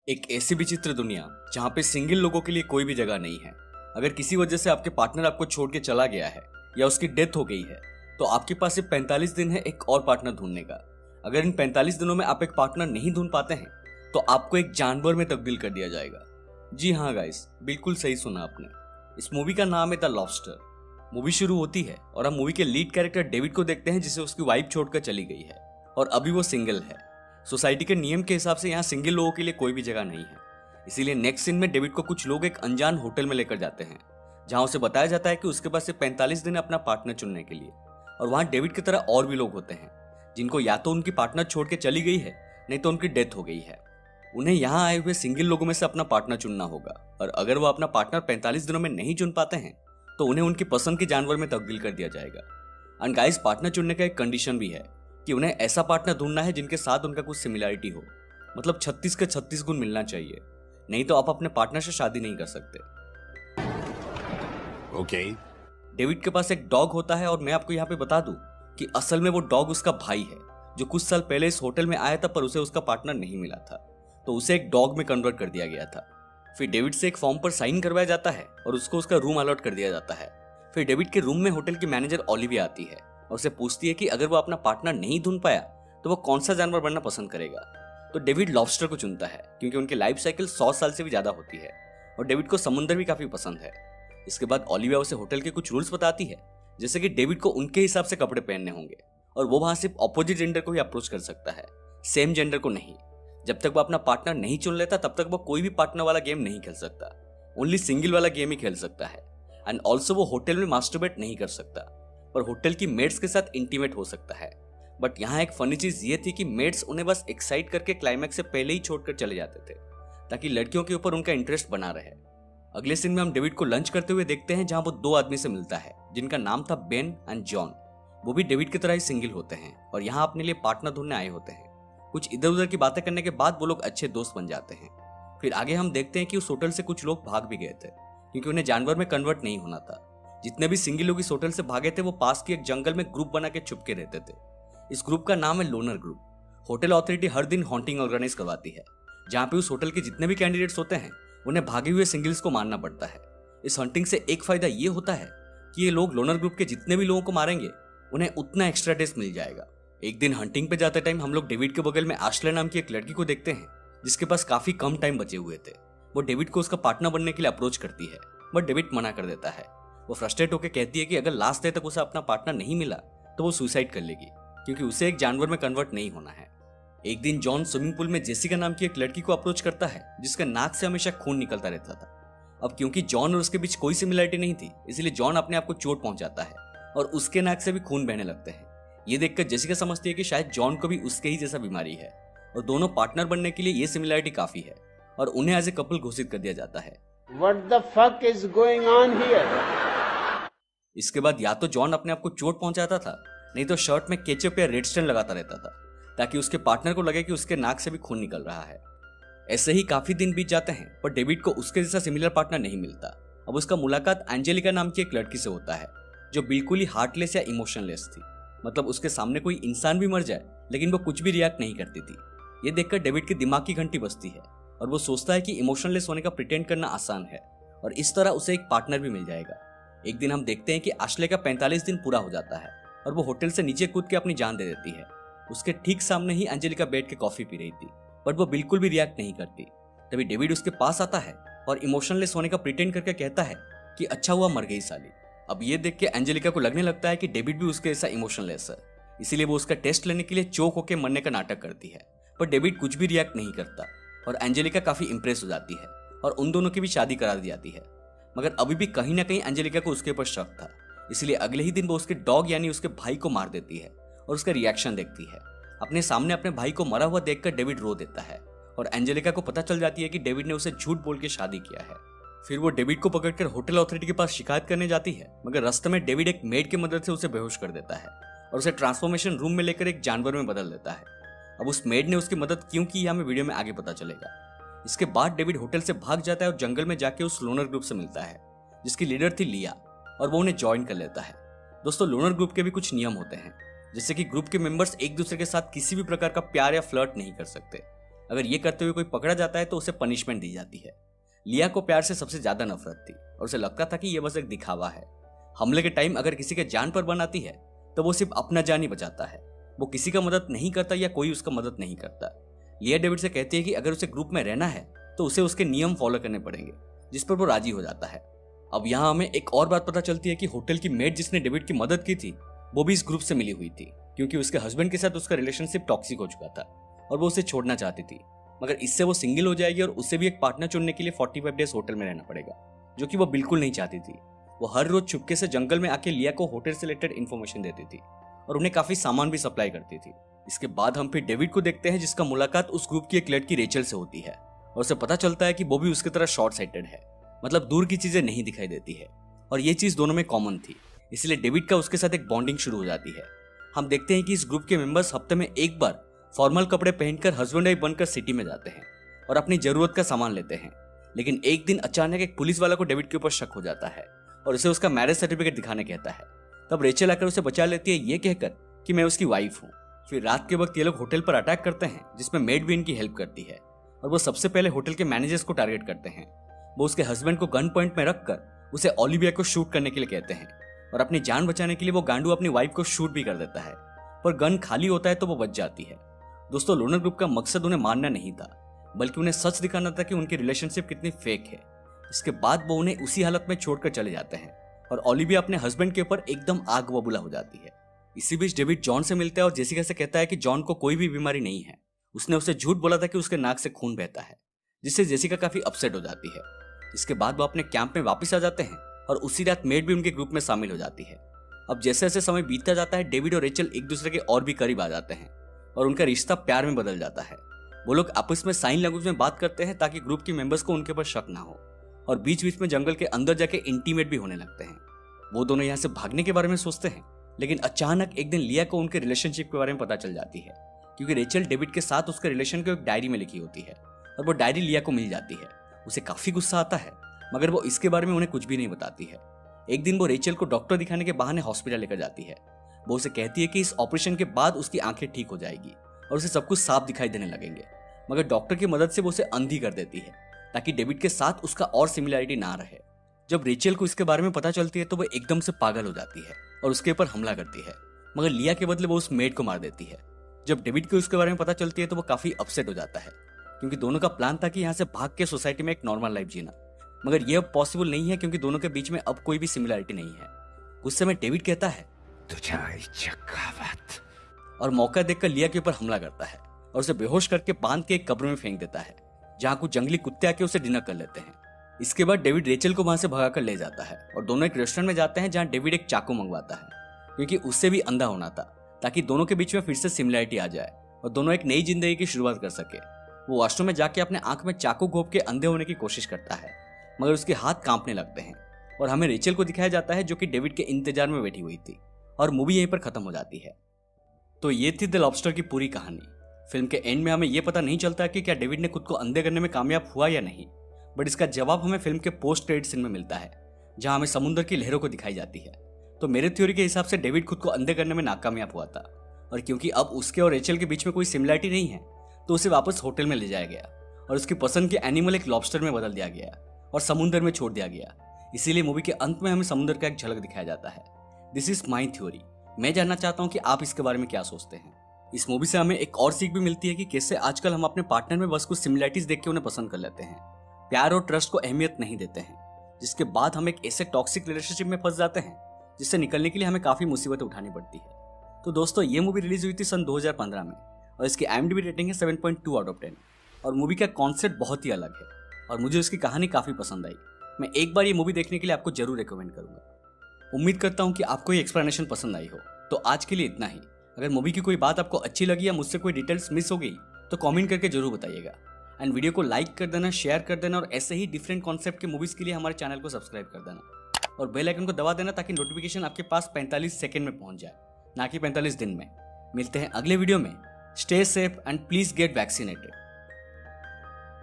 एक ऐसी विचित्र दुनिया जहाँ पे सिंगल लोगों के लिए कोई भी जगह नहीं है। अगर किसी वजह से आपके पार्टनर आपको छोड़ के चला गया है या उसकी डेथ हो गई है तो आपके पास सिर्फ 45 दिन है एक और पार्टनर ढूंढने का। अगर इन 45 दिनों में आप एक पार्टनर नहीं ढूंढ पाते हैं तो आपको एक जानवर में तब्दील कर दिया जाएगा। जी हाँ गाइस, बिल्कुल सही सुना आपने। इस मूवी का नाम है द लॉबस्टर। मूवी शुरू होती है और हम मूवी के लीड कैरेक्टर डेविड को देखते हैं जिसे उसकी वाइफ छोड़कर चली गई है और अभी वो सिंगल है। सोसाइटी के नियम के हिसाब से यहाँ सिंगल लोगों के लिए कोई भी जगह नहीं है। इसीलिए नेक्स्ट सीन में डेविड को कुछ लोग एक अनजान होटल में लेकर जाते हैं जहां उसे बताया जाता है कि उसके पास सिर्फ 45 दिन है अपना पार्टनर चुनने के लिए। और वहां डेविड की तरह और भी लोग होते हैं जिनको या तो उनकी पार्टनर छोड़ के चली गई है नहीं तो उनकी डेथ हो गई है। उन्हें यहाँ आए हुए सिंगल लोगों में से अपना पार्टनर चुनना होगा और अगर वो अपना पार्टनर 45 दिनों में नहीं चुन पाते हैं तो उन्हें उनकी पसंद के जानवर में तब्दील कर दिया जाएगा। एंड गाइस, पार्टनर चुनने का एक कंडीशन भी है कि उन्हें ऐसा पार्टनर ढूंढना है जिनके साथ उनका कुछ सिमिलरिटी हो, मतलब 36 के 36 गुण मिलना चाहिए, नहीं तो आप अपने पार्टनर से शादी नहीं कर सकते। ओके। डेविड के पास एक डॉग होता है और मैं आपको यहाँ पे बता दूं कि असल में वो डॉग उसका भाई है जो कुछ साल पहले इस होटल में आया था पर उसे उसका पार्टनर नहीं मिला था तो उसे एक डॉग में कन्वर्ट कर दिया गया था। फिर डेविड से एक फॉर्म पर साइन करवाया जाता है और उसको उसका रूम अलॉट कर दिया जाता है। फिर डेविड के रूम में होटल की मैनेजर ओलिविया आती है और उसे पूछती है कि अगर वो अपना पार्टनर नहीं ढूंढ पाया तो वो कौन सा जानवर बनना पसंद करेगा। तो डेविड लॉबस्टर को चुनता है क्योंकि उनकी लाइफ साइकिल 100 साल से भी ज्यादा होती है और डेविड को समुद्र भी काफी पसंद है। इसके बाद ओलिविया उसे होटल के कुछ रूल्स बताती है, जैसे कि डेविड को उनके हिसाब से कपड़े पहनने होंगे और वो वहां सिर्फ ऑपोजिट जेंडर को ही अप्रोच कर सकता है, सेम जेंडर को नहीं। जब तक वो अपना पार्टनर नहीं चुन लेता तब तक वो कोई भी पार्टनर वाला गेम नहीं खेल सकता, ओनली सिंगल वाला गेम ही खेल सकता है। एंड ऑल्सो वो होटल में मास्टरबेट नहीं कर सकता पर होटल की मेड्स के साथ इंटीमेट हो सकता है। बट यहाँ एक फनी चीज ये थी कि मेड्स उन्हें बस एक्साइट करके क्लाइमैक्स से पहले ही छोड़कर चले जाते थे ताकि लड़कियों के ऊपर उनका इंटरेस्ट बना रहे। अगले सीन में हम डेविड को लंच करते हुए देखते हैं जहां वो दो आदमी से मिलता है जिनका नाम था बेन एंड जॉन। वो भी डेविड की तरह ही सिंगल होते हैं और यहाँ अपने लिए पार्टनर ढूंढने आए होते हैं। कुछ इधर उधर की बातें करने के बाद वो लोग अच्छे दोस्त बन जाते हैं। फिर आगे हम देखते हैं कि उस होटल से कुछ लोग भाग भी गए थे क्योंकि उन्हें जानवर में कन्वर्ट नहीं होना था। जितने भी सिंगल लोग इस होटल से भागे थे वो पास की एक जंगल में ग्रुप बना के छुप के रहते थे। इस ग्रुप का नाम है लोनर ग्रुप। होटल अथॉरिटी हर दिन हॉन्टिंग ऑर्गेनाइज करवाती है जहाँ पे उस होटल के जितने भी कैंडिडेट्स होते हैं उन्हें भागे हुए सिंगल्स को मारना पड़ता है। इस हंटिंग से एक फायदा ये होता है कि ये लोग लोनर ग्रुप के जितने भी लोगों को मारेंगे उन्हें उतना एक्स्ट्रा डेज मिल जाएगा। एक दिन हंटिंग पे जाते टाइम हम लोग डेविड के बगल में आश्ले नाम की एक लड़की को देखते हैं जिसके पास काफी कम टाइम बचे हुए थे। वो डेविड को उसका पार्टनर बनने के लिए अप्रोच करती है बट डेविड मना कर देता है। वो फ्रस्ट्रेट होकर कहती है कि अगर लास्ट डे तक उसे अपना पार्टनर नहीं मिला तो वो सुसाइड कर लेगी क्योंकि उसे एक जानवर में कन्वर्ट नहीं होना है। एक दिन जॉन स्विमिंग पूल में जेसिका नाम की एक लड़की को अप्रोच करता है जिसके नाक से हमेशा खून निकलता रहता था। अब क्योंकि जॉन और उसके बीच कोई सिमिलरिटी नहीं थी इसलिए जॉन अपने आप को चोट पहुंचाता है और उसके नाक से भी खून बहने लगते हैं। ये देखकर जेसिका समझती है कि शायद जॉन को भी उसके ही जैसा बीमारी है और दोनों पार्टनर बनने के लिए ये सिमिलरिटी काफी है और उन्हें एज ए कपल घोषित कर दिया जाता है। What the fuck is going on here? इसके बाद या तो जॉन अपने आप को चोट पहुंचाता था नहीं तो शर्ट में केचप या रेड स्टैंड लगाता रहता था ताकि उसके पार्टनर को लगे कि उसके नाक से भी खून निकल रहा है। ऐसे ही काफी दिन बीत जाते हैं पर डेविड को उसके जैसा सिमिलर पार्टनर नहीं मिलता। अब उसका मुलाकात एंजेलिका नाम की एक लड़की से होता है जो बिल्कुल ही हार्टलेस या इमोशनलेस थी, मतलब उसके सामने कोई इंसान भी मर जाए लेकिन वो कुछ भी रिएक्ट नहीं करती थी। ये देखकर डेविड की दिमाग की घंटी बजती है और वो सोचता है कि इमोशनलेस होने का प्रिटेंड करना आसान है और इस तरह उसे एक पार्टनर भी मिल जाएगा। एक दिन हम देखते हैं कि आश्ले का 45 दिन पूरा हो जाता है और वो होटल से नीचे कूद के अपनी जान दे देती है। उसके ठीक सामने ही एंजेलिका बैठ के कॉफी पी रही थी बट वो बिल्कुल भी रिएक्ट नहीं करती। तभी डेविड उसके पास आता है और इमोशनलेस होने का प्रिटेंड करके कहता है कि अच्छा हुआ मर गई साली। अब ये देख के एंजेलिका को लगने लगता है कि डेविड भी उसके जैसा इमोशनलेस है, इसीलिए वो उसका टेस्ट लेने के लिए चोक होकर मरने का नाटक करती है पर डेविड कुछ भी रिएक्ट नहीं करता और एंजेलिका काफी इंप्रेस हो जाती है और उन दोनों की भी शादी करा दी जाती है। मगर अभी भी कहीं ना कहीं एंजेलिका को उसके ऊपर शक था, इसलिए अगले ही दिन वो उसके डॉग यानी उसके भाई को मार देती है और उसका रिएक्शन देखती है। अपने सामने अपने भाई को मरा हुआ देखकर डेविड रो देता है और एंजेलिका को पता चल जाती है कि डेविड ने उसे झूठ बोल के शादी किया है। फिर वो डेविड को पकड़कर होटल अथॉरिटी के पास शिकायत करने जाती है मगर रास्ते में डेविड एक मेड की मदद से उसे बेहोश कर देता है और उसे ट्रांसफॉर्मेशन रूम में लेकर एक जानवर में बदल देता है। अब उस मेड ने उसकी मदद क्यों की हमें वीडियो में आगे पता चलेगा। इसके बाद डेविड होटल से भाग जाता है और जंगल में जाके उस लोनर ग्रुप से मिलता है जिसकी लीडर थी लिया और वो उन्हें ज्वाइन कर लेता है। दोस्तों, लोनर ग्रुप के भी कुछ नियम होते हैं जैसे कि ग्रुप के मेंबर्स एक दूसरे के साथ किसी भी प्रकार का प्यार या फ्लर्ट नहीं कर सकते। अगर ये करते हुए कोई पकड़ा जाता है तो उसे पनिशमेंट दी जाती है। लिया को प्यार से सबसे ज्यादा नफरत थी और उसे लगता था कि यह बस एक दिखावा है। हमले के टाइम अगर किसी के जान पर बन आती है तो वो सिर्फ अपना जान ही बचाता है, वो किसी का मदद नहीं करता या कोई उसका मदद नहीं करता। लिया डेविड से कहती है कि अगर उसे ग्रुप में रहना है तो उसे उसके नियम फॉलो करने पड़ेंगे, जिस पर वो राजी हो जाता है। अब यहाँ हमें एक और बात पता चलती है कि होटल की मेड जिसने डेविड की मदद की थी वो भी इस ग्रुप से मिली हुई थी, क्योंकि उसके हस्बैंड के साथ उसका रिलेशनशिप टॉक्सिक हो चुका था और वो उसे छोड़ना चाहती थी, मगर इससे वो सिंगल हो जाएगी और उसे भी एक पार्टनर चुनने के लिए 45 डेज होटल में रहना पड़ेगा, जो कि वो बिल्कुल नहीं चाहती थी। वो हर रोज चुपके से जंगल में आके लिया को होटल से रिलेटेड इन्फॉर्मेशन देती थी और उन्हें काफी सामान भी सप्लाई करती थी। इसके बाद हम फिर डेविड को देखते हैं, जिसका मुलाकात उस ग्रुप की एक लड़की रेचल से होती है और उसे पता चलता है कि वो भी उसकी तरह शॉर्ट साइटेड है, मतलब दूर की चीजें नहीं दिखाई देती है, और ये चीज दोनों में कॉमन थी, इसलिए डेविड का उसके साथ एक बॉन्डिंग शुरू हो जाती है। हम देखते हैं कि इस ग्रुप के मेंबर्स हफ्ते में एक बार फॉर्मल कपड़े पहनकर हस्बैंड वाइफ बनकर सिटी में जाते हैं और अपनी जरूरत का सामान लेते हैं। लेकिन एक दिन अचानक एक पुलिस वाला को डेविड के ऊपर शक हो जाता है और उसे उसका मैरिज सर्टिफिकेट दिखाने कहता है। तब रेचल आकर उसे बचा लेती है ये कहकर कि मैं उसकी वाइफ हूँ। फिर रात के वक्त ये लोग होटल पर अटैक करते हैं, जिसमें मेड भी इनकी हेल्प करती है और वो सबसे पहले होटल के मैनेजर्स को टारगेट करते हैं। वो उसके हस्बैंड को गन पॉइंट में रखकर उसे ओलिविया को शूट करने के लिए कहते हैं और अपनी जान बचाने के लिए वो गांडू अपनी वाइफ को शूट भी कर देता है, पर गन खाली होता है तो वो बच जाती है। दोस्तों, लोनर ग्रुप का मकसद उन्हें मारना नहीं था, बल्कि उन्हें सच दिखाना था कि उनकी रिलेशनशिप कितनी फेक है। इसके बाद वो उन्हें उसी हालत में छोड़कर चले जाते हैं और ओलिविया अपने हस्बैंड के ऊपर एकदम आग बबूला हो जाती है। इसी बीच डेविड जॉन से मिलता है और जेसिका से कहता है कि जॉन को कोई भी बीमारी नहीं है। उसने उसे झूठ बोला था कि उसके नाक से खून बहता है, जिससे जेसिका काफी अपसेट हो जाती है। इसके बाद वो अपने कैंप में वापस आ जाते हैं और उसी रात मेड भी उनके ग्रुप में शामिल हो जाती है। अब जैसे जैसे समय बीतता जाता है, डेविड और रेचल एक दूसरे के और भी करीब आ जाते हैं और उनका रिश्ता प्यार में बदल जाता है। वो लोग आपस में साइन लैंग्वेज में बात करते हैं ताकि ग्रुप के मेंबर्स को उनके ऊपर शक ना हो, और बीच बीच में जंगल के अंदर जाके इंटीमेट भी होने लगते हैं। वो दोनों यहाँ से भागने के बारे में सोचते हैं, लेकिन अचानक एक दिन लिया को उनके रिलेशनशिप के बारे में पता चल जाती है, क्योंकि रेचल डेविड के साथ उसके रिलेशन को एक डायरी में लिखी होती है और वो डायरी लिया को मिल जाती है। उसे काफी गुस्सा आता है, मगर वो इसके बारे में उन्हें कुछ भी नहीं बताती है। एक दिन वो रेचल को डॉक्टर दिखाने के बहाने हॉस्पिटल लेकर जाती है। वो उसे कहती है कि इस ऑपरेशन के बाद उसकी आंखें ठीक हो जाएगी और उसे सब कुछ साफ दिखाई देने लगेंगे, मगर डॉक्टर की मदद से वो उसे अंधी कर देती है ताकि डेविड के साथ उसका और सिमिलैरिटी ना रहे। जब रेचल को इसके बारे में पता चलती है तो वो एकदम से पागल हो जाती है और उसके ऊपर हमला करती है, मगर लिया के बदले वो उस मेड को मार देती है। जब डेविड को इसके बारे में पता चलती है तो वो काफी अपसेट हो जाता है, क्योंकि दोनों का प्लान था कि यहाँ से भाग के सोसाइटी में एक नॉर्मल लाइफ जीना, मगर यह अब पॉसिबल नहीं है क्योंकि दोनों के बीच में अब कोई भी सिमिलैरिटी नहीं है। उस समय डेविड कहता है और मौका देखकर लिया के ऊपर हमला करता है और उसे बेहोश करके बांध के एक कब्र में फेंक देता है, जहाँ कुछ जंगली कुत्ते आके उसे डिनर कर लेते हैं। इसके बाद डेविड रेचल को वहां से भगाकर ले जाता है और दोनों एक रेस्टोरेंट में जाते हैं, जहाँ डेविड एक चाकू मंगवाता है, क्योंकि उससे भी अंधा होना था ताकि दोनों के बीच में फिर से सिमिलैरिटी आ जाए और दोनों एक नई जिंदगी की शुरुआत कर सके। वो वॉशरूम में जाके अपने आंख में चाकू घोंप के अंधे होने की कोशिश करता है, मगर उसके हाथ कांपने लगते हैं और हमें रेचल को दिखाया जाता है जो कि डेविड के इंतजार में बैठी हुई थी, और मूवी यहीं पर खत्म हो जाती है। तो ये थी द लॉबस्टर की पूरी कहानी। फिल्म के एंड में हमें यह पता नहीं चलता कि क्या डेविड ने खुद को अंधे करने में कामयाब हुआ या नहीं, बट इसका जवाब हमें फिल्म के पोस्ट क्रेडिट सीन में मिलता है, जहां हमें समुद्र की लहरों को दिखाई जाती है। तो मेरे थ्योरी के हिसाब से डेविड खुद को अंधे करने में नाकामयाब हुआ था, और क्योंकि अब उसके और रेचल के बीच में कोई सिमिलैरिटी नहीं है तो उसे वापस होटल में ले जाया गया और उसकी पसंद के एनिमल एक लॉबस्टर में बदल दिया गया और समुद्र में छोड़ दिया गया। इसीलिए मूवी के अंत में हमें समुद्र का एक झलक दिखाया जाता है। This is my theory. मैं जानना चाहता हूँ कि आप इसके बारे में क्या सोचते हैं। इस मूवी से हमें एक और सीख भी मिलती है कि कैसे आजकल हम अपने पार्टनर में बस कुछ सिमिलैरिटीज देख के उन्हें पसंद कर लेते हैं, प्यार और ट्रस्ट को अहमियत नहीं देते हैं, जिसके बाद हम एक ऐसे टॉक्सिक रिलेशनशिप में फंस जाते हैं जिससे निकलने के लिए हमें काफी मुसीबतें उठानी पड़ती है। तो दोस्तों, ये मूवी रिलीज हुई थी सन 2015 में और इसकी IMDb रेटिंग है 7.2 आउट ऑफ 10, और मूवी का कॉन्सेप्ट बहुत ही अलग है और मुझे उसकी कहानी काफी पसंद आई। मैं एक बार ये मूवी देखने के लिए आपको जरूर रिकमेंड करूंगा। उम्मीद करता हूँ कि आपको ये एक्सप्लेनेशन पसंद आई हो। तो आज के लिए इतना ही। अगर मूवी की कोई बात आपको अच्छी लगी या मुझसे कोई डिटेल्स मिस हो गई तो कमेंट करके जरूर बताइएगा, एंड वीडियो को लाइक कर देना, शेयर कर देना, और ऐसे ही डिफरेंट कॉन्सेप्ट के मूवीज के लिए हमारे चैनल को सब्सक्राइब कर देना और बेल आइकन को दबा देना ताकि नोटिफिकेशन आपके पास 45 सेकंड में पहुंच जाए, ना कि 45 दिन में। मिलते हैं अगले वीडियो में। Stay safe and please get vaccinated.